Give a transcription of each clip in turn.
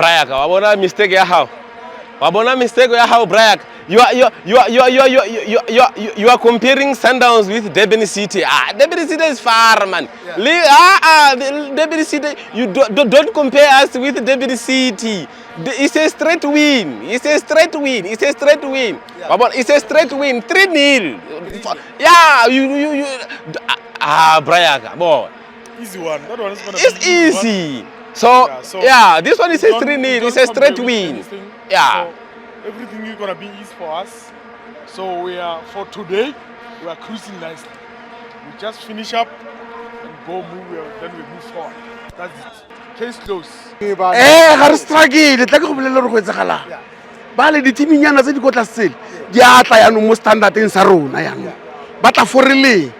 Brayak, wabona mistake ya how? Wabona mistake ya how, Brayak? You are comparing Sundowns with Durban City. Durban City is far, man. Yeah. Durban City. You don't compare us with Durban City. It's a straight win. It's a straight win. It's a straight win. Yeah. It's a straight win. 3-0. Yeah. Brayak, boy. Easy one. That one is gonna it's be easy. So this one is a 3-0. It's a straight win. Yeah. So everything is gonna be easy for us. So for today, we are cruising nicely. We just finish up and go move. Then we move forward. That's it. Case closed. Ga re struggle tla ke go bolela re go etsagalang ba le ditiminyana tse di go tla sele di atla yanong mo standardeng sa rona yanong ba tla foreleng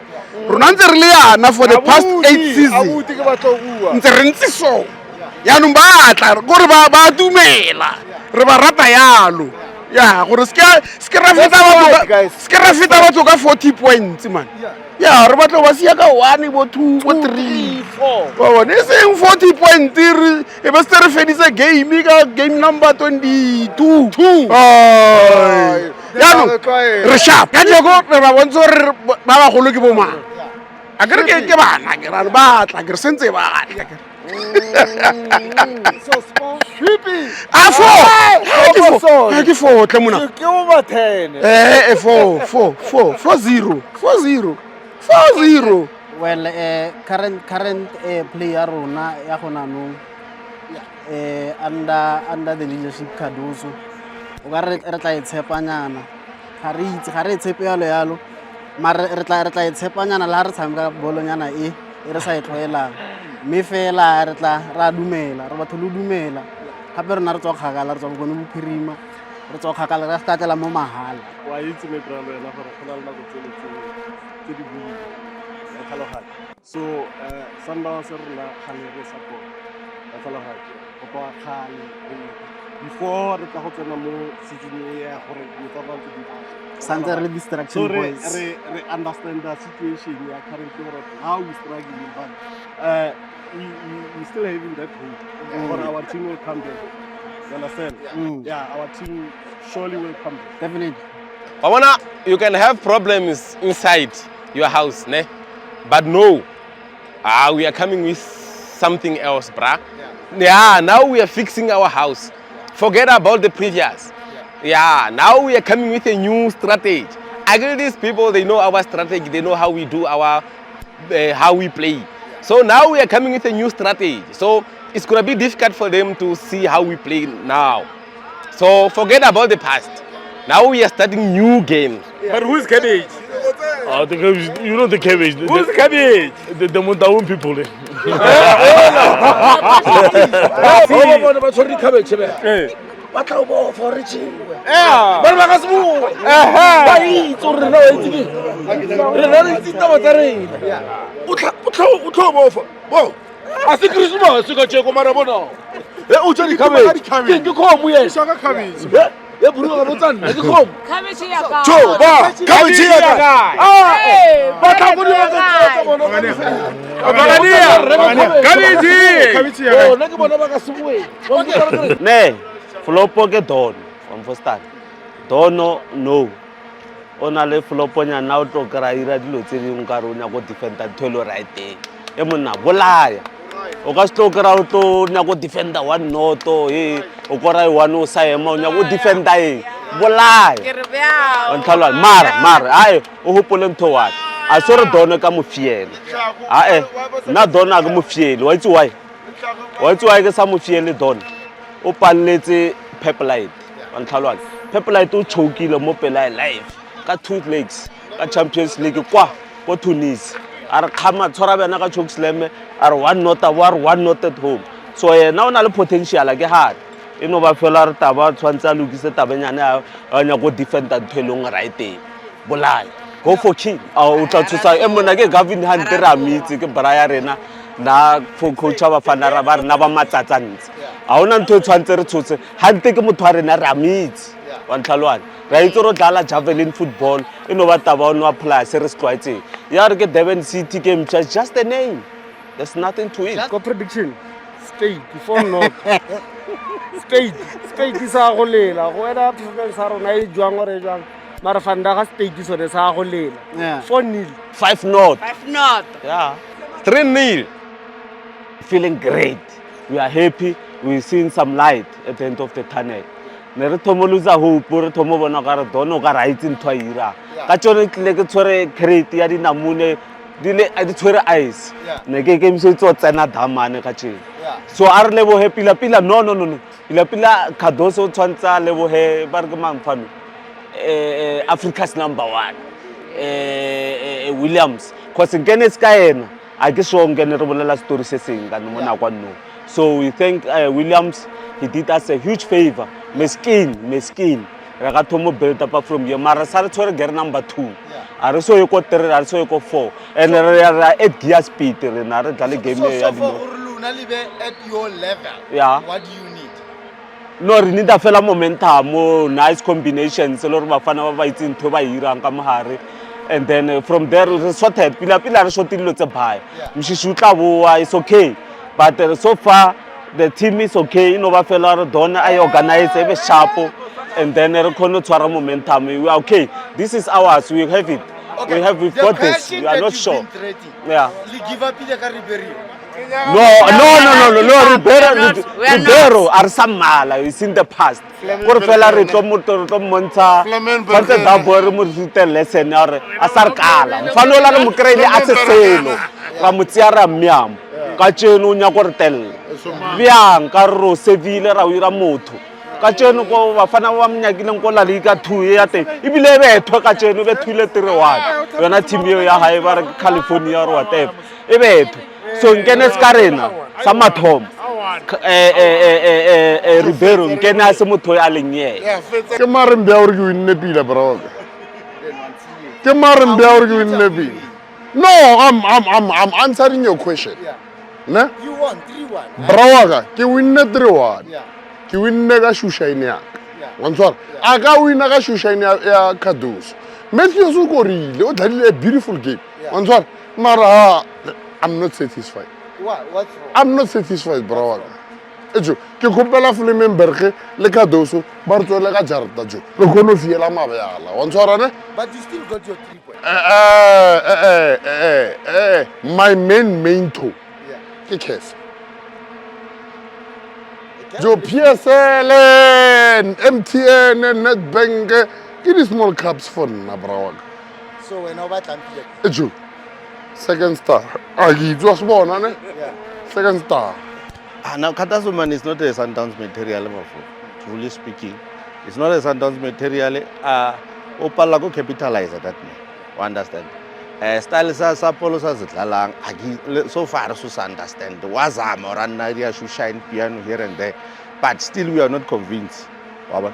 rona ntse re le yana for the past 8 seasons ntse re ntse so yanong ba atla gore ba dumela re ba rata yalo ya gore ske ra feta batho ka 40 points man ya re batla ba sia ka 1 bo 2 bo 3 4 ne seng 40 points e be se re fedisa game ka game number 22 ya no re sharp ka jego re ba bontsho re ba ba golo ke bo mang a ke re ke bana ke ra ba tla ke re sentse ba So small. Sweepy. Ke 4 tle mona Ke over 10. 4-0 Well, current player rona ya gona no under the leadership Cardoso o ka re tla itshepanyana ga re tshepe yalo mara re tla itshepanyana la re tshameka bolonyana e re sa itloelang mme fela re tla ra dumela re batho lo dumela gape rena re tswa kgakala re tswa go ne bophirima re tswa kgakala re ka tlela mo mahala Wa itse me bralo ena gore go na le nako tse di bui ya tlhaloganya. So Sundowns rena khale re support ya tlhaloganya go kwa khale before re tla go tsena mo season ya gore we thought about to be santse re le distraction boys re understand the situation we are currently how we struggling but we still having that hope for our team will come back. You understand? Yeah, our team surely will come back. definitely Wabona, you can have problems inside your house, ne? But no, we are coming with something else, bruh. Yeah, now we are fixing our house. Forget about the previous. Yeah, now we are coming with a new strategy. Again, these people, they know our strategy. They know how we do our, how we play. So now we are coming with a new strategy. So it's going to be difficult for them to see how we play now. So forget about the past. Now we are starting new games. But who's cabbage? The cabbage, you know the cabbage. Who's cabbage? The Montaun people. ba tla bo for reaching Yeah. ba ba ka se bo ba itse re na itse re na itse taba tsa rena o tla bo bo A se Christmas se ka tsheko mara bona. o tla di cabbage ke khomo ye Shaka cabbage. e buru ga botsana ke khomo Cabbage ya ka. cho ba cabbage ya ka ba tla go di Cabbage. o na ke bona ba ka se boe Ne, flopo ke Don from Fostan. Dono no. Ona le flopo nya na o tlo kra ira dilo tse ding ka rona go defender thwelo right there. E monna bolaya. O ka stlo kra o tlo nya go defender one noto o kora one o sa ema o nya go defender e bolaya. Ke re bya. On tlhalwa mara ai o hopole ntho wa. A sore Dono ka mofiele. Na Dono ka mofiele wa itse why? Wa itse why ke sa mofiele Dono. O palletse Pepperlight on tlhalwa Pepperlight o chokile mo pela live ka 2 legs ka Champions League kwa go Tunis a re khama tshwara bana ka choke slam a re 1-0 at home so yena o na le potential ke hard eno ba fela re taba tshwantsa lokise tabenyane a nya go defender nthelong right there bolaya go for king o tla tsusa e mona ke Gavin Hunt ra mitse ke braya rena na for coach ba fanara ba rena ba matsatsantsi a ona ntho e tshwantse re tshotse hante ke motho a rena ra mitse wa ntlalwana ra itse ro dlala javelin football eno ba taba ono apply se re stlwaetse ya re ke Durban City game just a name there's nothing to it Go prediction. Stay before knock. state sa go lela go wena president sa rona e jwang gore e jwang mara fanda ga state sone sa go lela Yeah. 4-0 5-0. 5-0. Yeah. 3-0. Feeling great. We are happy. We've seen some light at the end of the tunnel. Ne re thomo lose hope, re thomo bona ka re dono ka right in twaira. Ka tsone tle ke tshwere crate ya dinamune di le di tshwere ice. Ne ke mse tso tsena damane ka tsheng. So a re lebo happy la pila no. Pila Cardoso tshwantsa lebo he ba re ke mamfano. Africa's #1. Williams. Cause ngene ska yena. A ke so ngene re bolela story se seng ka no mona kwa no. So we thank Williams. He did us a huge favor. Meskin. Re ga thomo build up from here. Mara sa re tshwere gear number 2. A re so ye ko 3, a re so ye ko 4. And re are at gear speed re na re dlale game ya So for Luna live at your level, Yeah. what do you need? No, re need a fela momentum, nice combinations, le re bafana ba itse ntho ba irang ka mohare. And then from there we sorted. Pila re shotile tse bhaya. Mshishu tla boa is okay. But so far the team is okay. No ba fela re don I organize e be sharp and then re khone tshwara momentum. We are okay. This is ours. We have it. We've got this. We are not sure. Yeah. Give up the Caribbean. No, Ribeiro are samala. It's in the past. Por fela re tlo montsha fantse da bo re mo rute lesson ya re a sarkala mfanola re mo kreile accesselo ra mo tsia ra myam ka tseno nya go re tella byang ka ro sevile ra ira motho ka tseno go bafana ba mnyakileng go la liga 2 ya teng ibile betho ka tseno bethile 3-1 yona team ya hae ba re California ro whatever e betho so nkene skarena sa mathom Ribeiro nkene a se motho ya leng yena ke marembe ya gore ke winne pila broka ke marembe ya gore ke winne pila no I'm answering your question ne You won 3-1. brawaka ke winne 3-1 ke winne ka shushine yaka wa ntshwara a ka wina ka shushine ya Cardoso Matthews o korile o dlalile a beautiful game wa ntshwara mara I'm not satisfied. What's wrong? I'm not satisfied, bro. Ejo, ke khopela Flemenberg le Cardoso ba re tswele ka jarta jo. Re khono fiela mabjala. Wa ntshwara ne? But you still got your 3 points. My main toe. Ke Kef. Jo PSL, MTN, Nedbank, ke di small clubs for nna bro. So when over Atlantic. Ejo. Second star. It was born, ne? Second star. Now, Cardoso man is not a Sundowns material, truly speaking. It's not a Sundowns material. Opala go capitalize that man. You understand? Style sa Polo sa zitlalang. So far, so understand. Wazama or Anaria should shine piano here and there. But still, we are not convinced. Or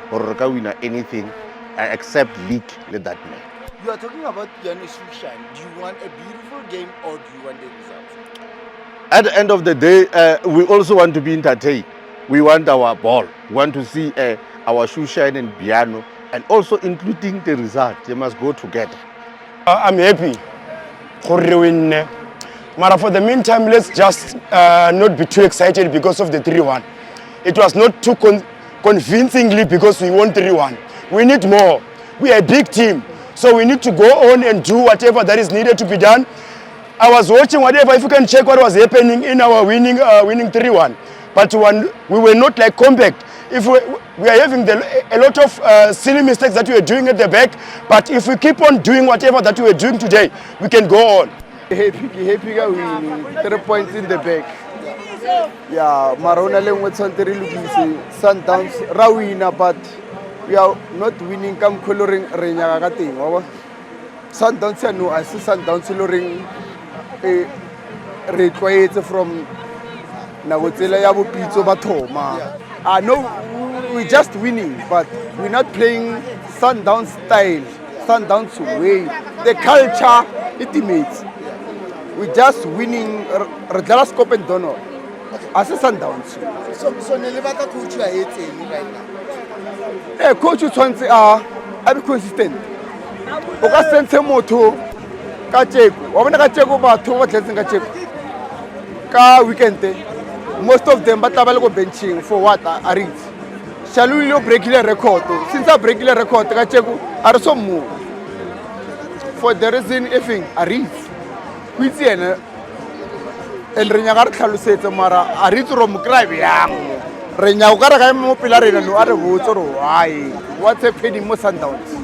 winner anything except league. Let that man. You are talking about Piano Shushan. Do you want a beautiful game or do you want the results? At the end of the day, we also want to be entertained. We want our ball. We want to see our shoe shine and piano, and also including the result. They must go together. I'm happy. But for the meantime, let's just not be too excited because of the 3-1. It was not too convincingly because we won 3-1. We need more. We are a big team. So we need to go on and do whatever that is needed to be done. I was watching whatever, if you can check what was happening in our winning 3-1. But we were not like compact. If we are having a lot of silly mistakes that we are doing at the back, but if we keep on doing whatever that we are doing today, we can go on. Happy ka winning 3 points in the back. Yeah, Marona lengwe tsante re lokise Sundowns ra wina but we are not winning kam coloring re nyaka ka teng wa ba Sundowns ya no as Sundowns loring re tloetse from na go tsela ya bopitso ba thoma no we just winning but we're not playing Sundowns style Sundowns way the culture ultimates we just winning re dlala scope and donor as Sundowns So ne le batla coach ya etseng right now? Coach o tshwantse a be consistent o ka sentshe motho ka tsheko wa bona ka tsheko batho ba tletseng ka tsheko ka weekend most of them ba tla ba le go benching for what a reach Chaluli o breakile record. Since I breakile record, ka cheku are so move. For the reason effing a reach. Which ene el re nyaga re tlhalosetse mara a re tsoro mo cry yang. Re nya o ka re ga mo pila rena no a re botso ro why what's happening mo Sundowns.